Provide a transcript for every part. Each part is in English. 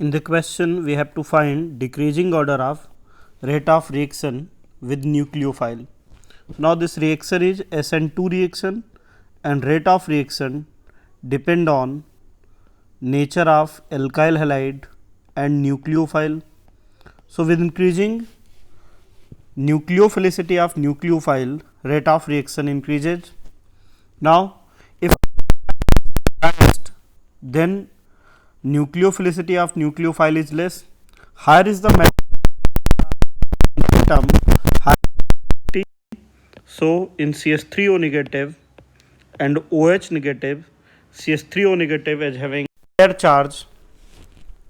In the question, we have to find decreasing order of rate of reaction with nucleophile. Now, this reaction is SN2 reaction and rate of reaction depend on nature of alkyl halide and nucleophile. So, with increasing nucleophilicity of nucleophile, rate of reaction increases. Now, if then nucleophilicity of nucleophile is less. Higher is the atom, higher. So, in CS3O negative and OH negative, CS3O negative is having higher charge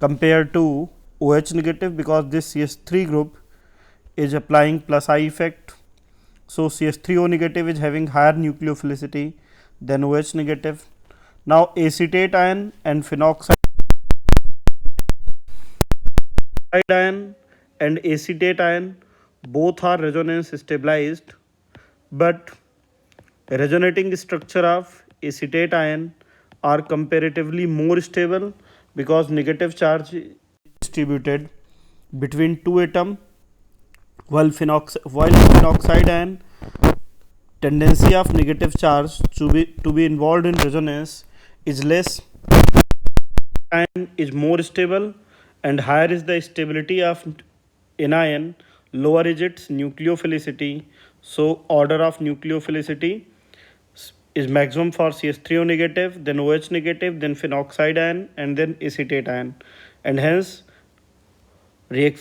compared to OH negative because this CS3 group is applying plus I effect. So, CS3O negative is having higher nucleophilicity than OH negative. Now, acetate ion and phenoxide ion and acetate ion both are resonance stabilized, but resonating structure of acetate ion are comparatively more stable because negative charge is distributed between two atoms, while phenoxide ion tendency of negative charge to be involved in resonance is less, ion is more stable, and higher is the stability of anion, lower is its nucleophilicity. So, order of nucleophilicity is maximum for CS3O negative, then OH negative, then phenoxide ion, and then acetate ion, and hence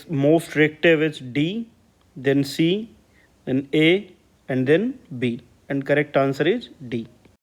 most reactive is D, then C, then A, and then B, and correct answer is D.